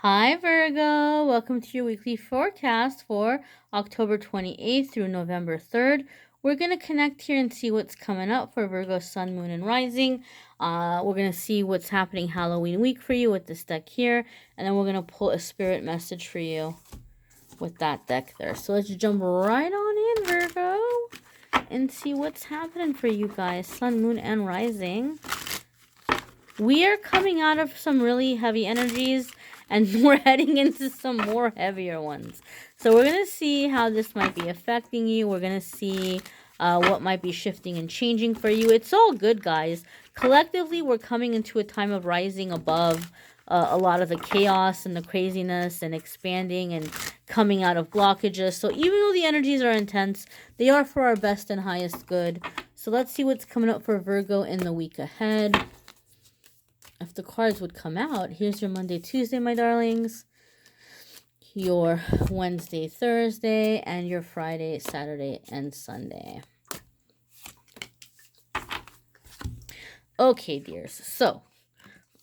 Hi, Virgo. Welcome to your weekly forecast for October 28th through November 3rd. We're going to connect here and see what's coming up for Virgo, Sun, Moon, and Rising. We're going to see what's happening Halloween week for you with this deck here. And then we're going to pull a spirit message for you with that deck there. So let's jump right on in, Virgo, and see what's happening for you guys, Sun, Moon, and Rising. We are coming out of some really heavy energies, and we're heading into some more heavier ones. So we're going to see how this might be affecting you. We're going to see what might be shifting and changing for you. It's all good, guys. Collectively, we're coming into a time of rising above a lot of the chaos and the craziness and expanding and coming out of blockages. So even though the energies are intense, they are for our best and highest good. So let's see what's coming up for Virgo in the week ahead. If the cards would come out, here's your Monday, Tuesday, my darlings, your Wednesday, Thursday, and your Friday, Saturday, and Sunday. Okay, dears. So,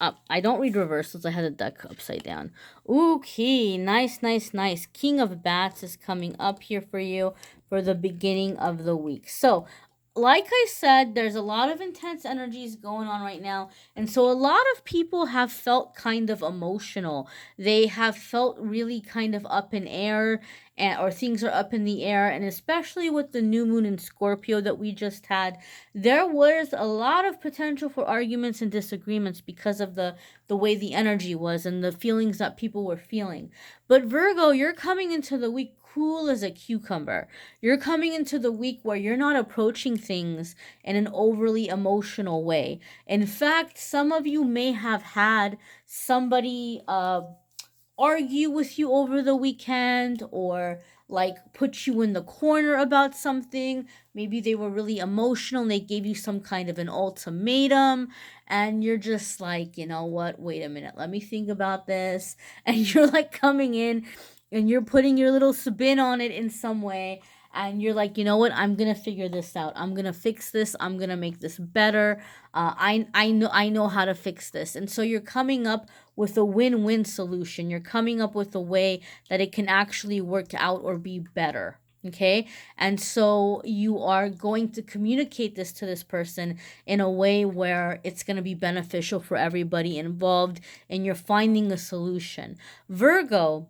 I don't read reversals. I had the deck upside down. Okay, nice, nice, nice. King of Bats is coming up here for you for the beginning of the week. So, like I said, there's a lot of intense energies going on right now. And so a lot of people have felt kind of emotional. They have felt really kind of up in air, or things are up in the air. And especially with the new moon in Scorpio that we just had, there was a lot of potential for arguments and disagreements because of the way the energy was and the feelings that people were feeling. But Virgo, you're coming into the week cool as a cucumber. You're coming into the week where you're not approaching things in an overly emotional way. In fact, some of you may have had somebody argue with you over the weekend, or like put you in the corner about something. Maybe they were really emotional and they gave you some kind of an ultimatum, and you're just like, you know what, wait a minute, let me think about this. And you're like coming in and you're putting your little spin on it in some way, and you're like, you know what, I'm gonna figure this out, I'm gonna fix this, I'm gonna make this better. I know how to fix this. And so you're coming up with a win-win solution. You're coming up with a way that it can actually work out or be better. Okay, and so you are going to communicate this to this person in a way where it's going to be beneficial for everybody involved, and you're finding a solution. Virgo,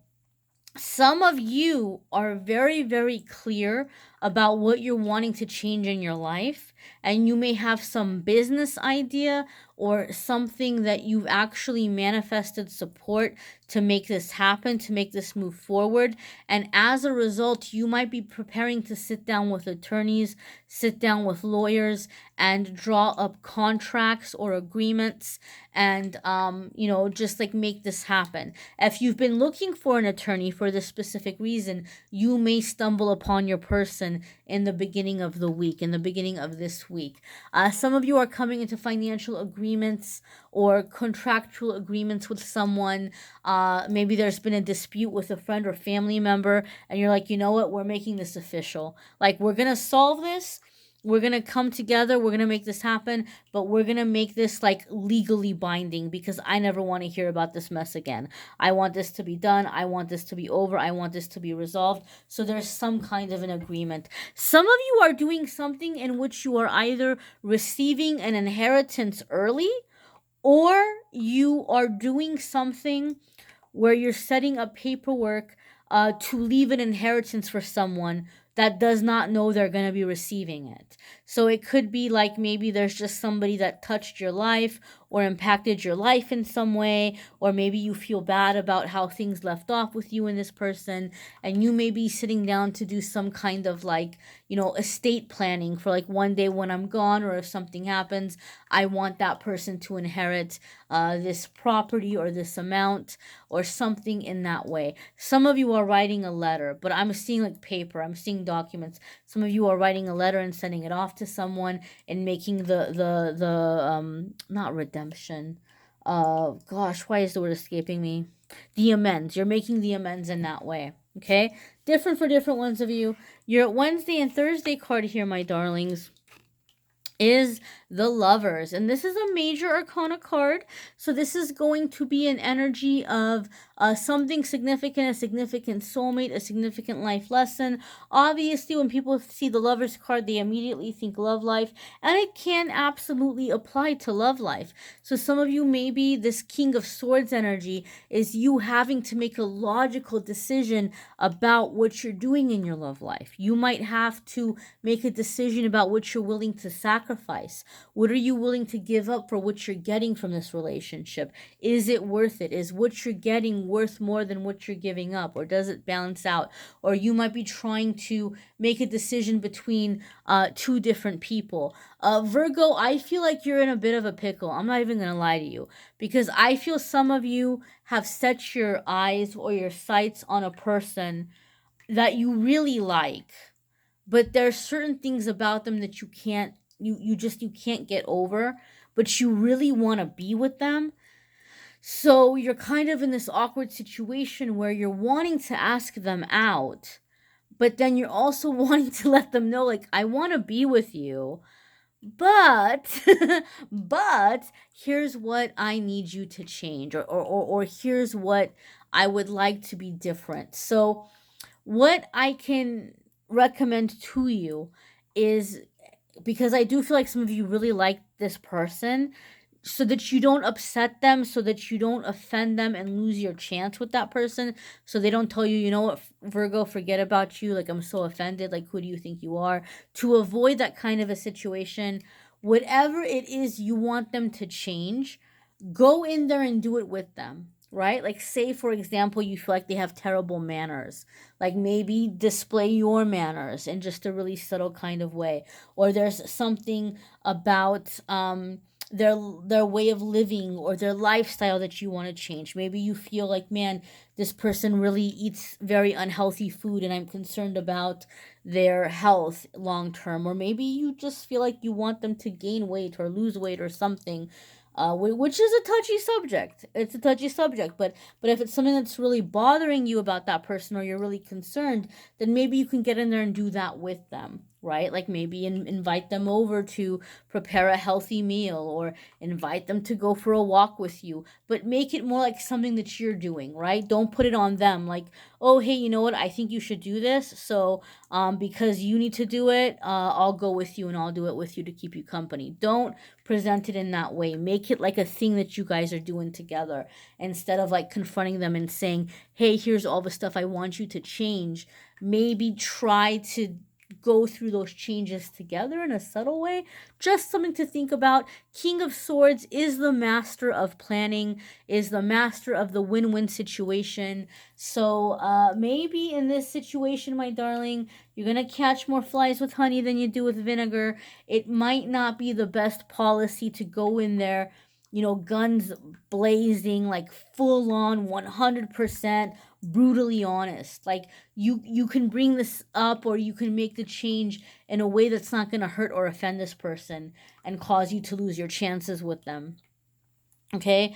some of you are very, very clear about what you're wanting to change in your life, and you may have some business idea or something that you've actually manifested support to make this happen, to make this move forward. And as a result, you might be preparing to sit down with attorneys, sit down with lawyers, and draw up contracts or agreements, and just like make this happen. If you've been looking for an attorney for this specific reason, you may stumble upon your person in the beginning of the week, in the beginning of this week. Some of you are coming into financial agreements or contractual agreements with someone. Maybe there's been a dispute with a friend or family member, and you're like, you know what, we're making this official. Like, we're going to solve this. We're going to come together. We're going to make this happen, but we're going to make this like legally binding, because I never want to hear about this mess again. I want this to be done. I want this to be over. I want this to be resolved. So there's some kind of an agreement. Some of you are doing something in which you are either receiving an inheritance early, or you are doing something where you're setting up paperwork to leave an inheritance for someone that does not know they're going to be receiving it. So it could be like, maybe there's just somebody that touched your life or impacted your life in some way, or maybe you feel bad about how things left off with you and this person, and you may be sitting down to do some kind of like, estate planning for like one day when I'm gone, or if something happens, I want that person to inherit this property or this amount or something in that way. Some of you are writing a letter, but I'm seeing like paper, I'm seeing documents. Some of you are writing a letter and sending it off to someone and making the not redemption. Gosh, why is the word escaping me? The amends. You're making the amends in that way. Okay? Different for different ones of you. Your Wednesday and Thursday card here, my darlings, is the Lovers. And this is a major arcana card. So this is going to be an energy of something significant, a significant soulmate, a significant life lesson. Obviously, when people see the Lovers card, they immediately think love life. And it can absolutely apply to love life. So some of you, maybe this King of Swords energy is you having to make a logical decision about what you're doing in your love life. You might have to make a decision about what you're willing to sacrifice. What are you willing to give up for what you're getting from this relationship? Is it worth it? Is what you're getting worth more than what you're giving up? Or does it balance out? Or you might be trying to make a decision between two different people. Virgo, I feel like you're in a bit of a pickle. I'm not even going to lie to you. Because I feel some of you have set your eyes or your sights on a person that you really like, but there's certain things about them that you can't get over, but you really want to be with them. So you're kind of in this awkward situation where you're wanting to ask them out, but then you're also wanting to let them know, like, I want to be with you, but but here's what I need you to change, or here's what I would like to be different. So what I can recommend to you is, because I do feel like some of you really like this person, so that you don't upset them, so that you don't offend them and lose your chance with that person, so they don't tell you, you know what, Virgo, forget about you, like, I'm so offended, like, who do you think you are? To avoid that kind of a situation, whatever it is you want them to change, go in there and do it with them, right? Like, say, for example, you feel like they have terrible manners. Like, maybe display your manners in just a really subtle kind of way. Or there's something about their way of living or their lifestyle that you want to change. Maybe you feel like, man, this person really eats very unhealthy food and I'm concerned about their health long term. Or maybe you just feel like you want them to gain weight or lose weight or something, which is a touchy subject. It's a touchy subject, but if it's something that's really bothering you about that person, or you're really concerned, then maybe you can get in there and do that with them, right? Like, maybe invite them over to prepare a healthy meal, or invite them to go for a walk with you, but make it more like something that you're doing, right? Don't put it on them, like, oh, hey, you know what, I think you should do this, so because you need to do it, I'll go with you and I'll do it with you to keep you company. Don't present it in that way. Make it like a thing that you guys are doing together, instead of like confronting them and saying, hey, here's all the stuff I want you to change. Maybe try to go through those changes together in a subtle way. Just something to think about. King of Swords is the master of planning, is the master of the win-win situation. So maybe in this situation, my darling, you're going to catch more flies with honey than you do with vinegar. It might not be the best policy to go in there, guns blazing, like full on 100% brutally honest. Like, you can bring this up, or you can make the change in a way that's not going to hurt or offend this person and cause you to lose your chances with them. Okay.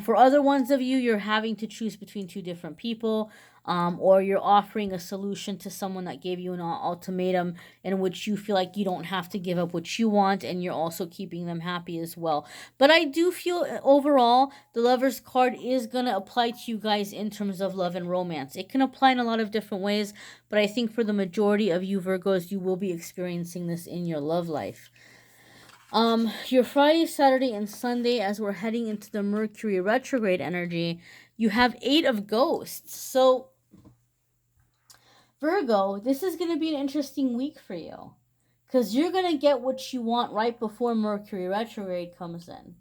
For other ones of you, you're having to choose between two different people, or you're offering a solution to someone that gave you an ultimatum, in which you feel like you don't have to give up what you want, and you're also keeping them happy as well. But I do feel overall the Lover's card is going to apply to you guys in terms of love and romance. It can apply in a lot of different ways, but I think for the majority of you Virgos, you will be experiencing this in your love life. Your Friday, Saturday, and Sunday, as we're heading into the Mercury retrograde energy, you have 8 of Ghosts. So, Virgo, this is going to be an interesting week for you, because you're going to get what you want right before Mercury retrograde comes in.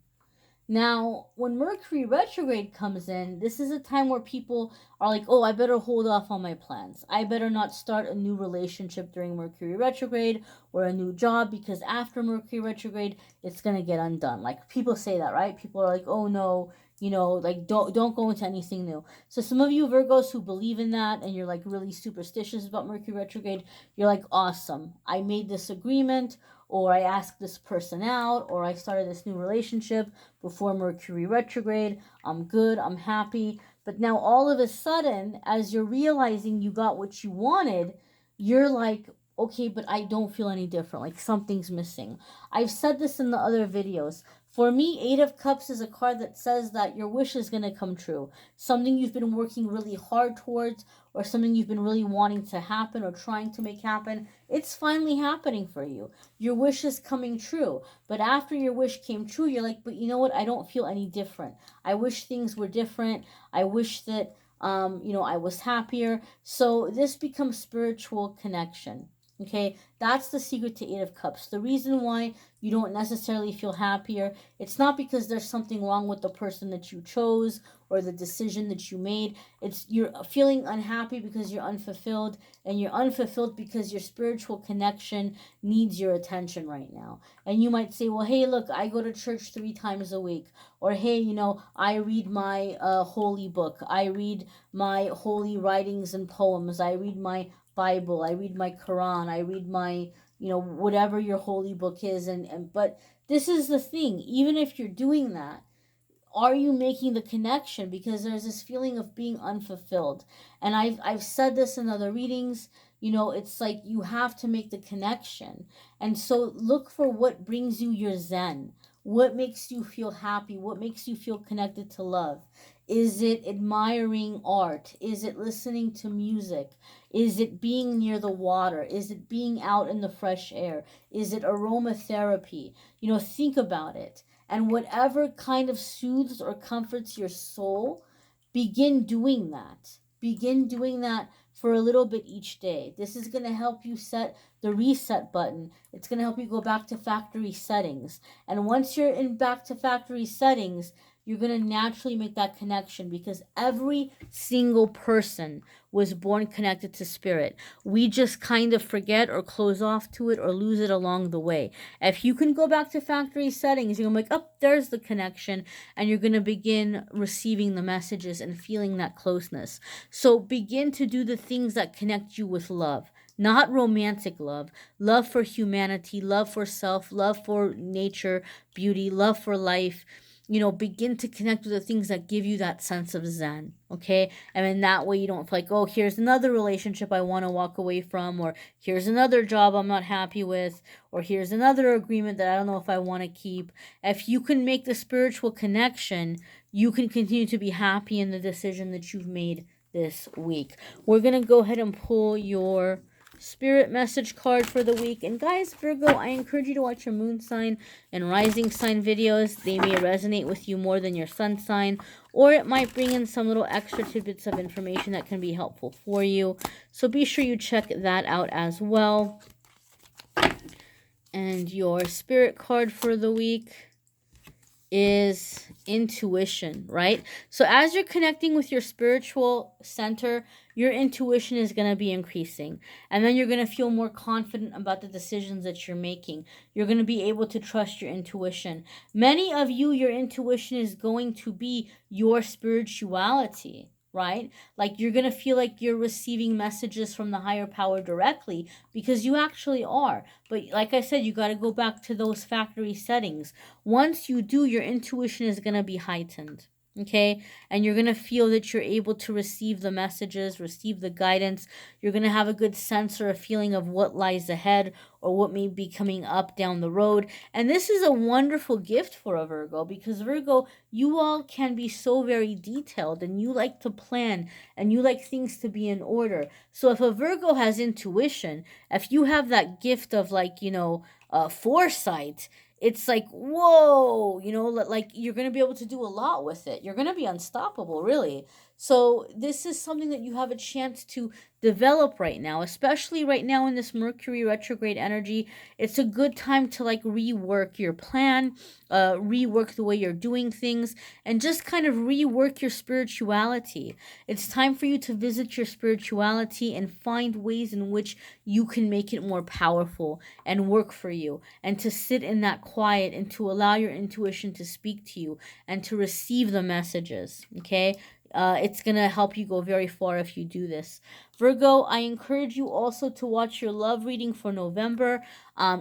Now, when Mercury retrograde comes in, this is a time where people are like, oh, I better hold off on my plans. I better not start a new relationship during Mercury retrograde, or a new job, because after Mercury retrograde, it's going to get undone. Like, people say that, right? People are like, oh, no, like, don't go into anything new. So some of you Virgos who believe in that, and you're like really superstitious about Mercury retrograde, you're like, awesome. I made this agreement, or I asked this person out, or I started this new relationship before Mercury retrograde. I'm good, I'm happy. But now all of a sudden, as you're realizing you got what you wanted, you're like, okay, but I don't feel any different. Like something's missing. I've said this in the other videos. For me, Eight of Cups is a card that says that your wish is going to come true. Something you've been working really hard towards, or something you've been really wanting to happen or trying to make happen, it's finally happening for you. Your wish is coming true. But after your wish came true, you're like, but you know what? I don't feel any different. I wish things were different. I wish that, I was happier. So this becomes spiritual connection. Okay, that's the secret to Eight of Cups. The reason why you don't necessarily feel happier, it's not because there's something wrong with the person that you chose or the decision that you made. It's you're feeling unhappy because you're unfulfilled, and you're unfulfilled because your spiritual connection needs your attention right now. And you might say, well, hey, look, I go to church 3 times a week. Or, hey, I read my holy book. I read my holy writings and poems. I read my Bible, I read my Quran, I read my, whatever your holy book is. But this is the thing, even if you're doing that, are you making the connection? Because there's this feeling of being unfulfilled. And I've said this in other readings, it's like you have to make the connection. And so look for what brings you your zen. What makes you feel happy? What makes you feel connected to love? Is it admiring art? Is it listening to music? Is it being near the water? Is it being out in the fresh air? Is it aromatherapy? Think about it. And whatever kind of soothes or comforts your soul, begin doing that. Begin doing that for a little bit each day. This is going to help you set the reset button. It's going to help you go back to factory settings. And once you're in back to factory settings, you're going to naturally make that connection, because every single person was born connected to spirit. We just kind of forget or close off to it or lose it along the way. If you can go back to factory settings, you're going to be like, oh, there's the connection, and you're going to begin receiving the messages and feeling that closeness. So begin to do the things that connect you with love. Not romantic love, love for humanity, love for self, love for nature, beauty, love for life. Begin to connect with the things that give you that sense of zen, okay? And in that way, you don't feel like, oh, here's another relationship I want to walk away from, or here's another job I'm not happy with, or here's another agreement that I don't know if I want to keep. If you can make the spiritual connection, you can continue to be happy in the decision that you've made this week. We're going to go ahead and pull your spirit message card for the week. And guys, Virgo, I encourage you to watch your moon sign and rising sign videos. They may resonate with you more than your sun sign, or it might bring in some little extra tidbits of information that can be helpful for you. So be sure you check that out as well. And your spirit card for the week is intuition, right? So as you're connecting with your spiritual center, your intuition is going to be increasing. And then you're going to feel more confident about the decisions that you're making. You're going to be able to trust your intuition. Many of you, your intuition is going to be your spirituality, right? Like you're going to feel like you're receiving messages from the higher power directly, because you actually are. But like I said, you got to go back to those factory settings. Once you do, your intuition is going to be heightened. Okay, and you're going to feel that you're able to receive the messages, receive the guidance. You're going to have a good sense or a feeling of what lies ahead or what may be coming up down the road. And this is a wonderful gift for a Virgo, because Virgo, you all can be so very detailed, and you like to plan, and you like things to be in order. So if a Virgo has intuition, if you have that gift of foresight, it's like, whoa, like you're going to be able to do a lot with it. You're going to be unstoppable, really. So this is something that you have a chance to develop right now, especially right now in this Mercury retrograde energy. It's a good time to rework your plan, rework the way you're doing things, and just kind of rework your spirituality. It's time for you to visit your spirituality and find ways in which you can make it more powerful and work for you, and to sit in that quiet and to allow your intuition to speak to you and to receive the messages, okay? It's going to help you go very far if you do this. Virgo, I encourage you also to watch your love reading for November.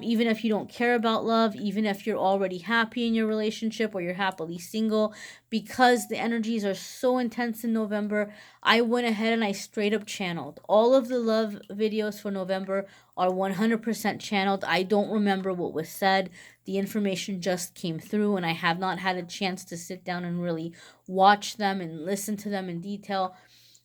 Even if you don't care about love, even if you're already happy in your relationship or you're happily single, because the energies are so intense in November, I went ahead and I straight up channeled. All of the love videos for November are 100% channeled. I don't remember what was said. The information just came through, and I have not had a chance to sit down and really watch them and listen to them in detail.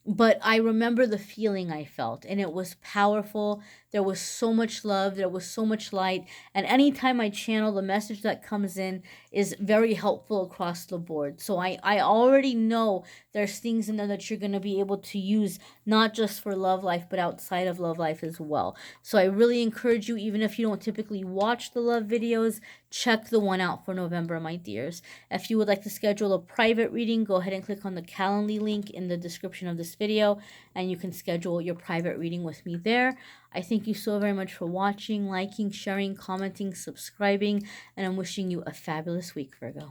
But I remember the feeling I felt, and it was powerful. There was so much love, there was so much light, and anytime I channel, the message that comes in is very helpful across the board. So I already know there's things in there that you're going to be able to use, not just for love life, but outside of love life as well. So I really encourage you, even if you don't typically watch the love videos, check the one out for November, my dears. If you would like to schedule a private reading, go ahead and click on the Calendly link in the description of this video, and you can schedule your private reading with me there. I thank you so very much for watching, liking, sharing, commenting, subscribing, and I'm wishing you a fabulous week, Virgo.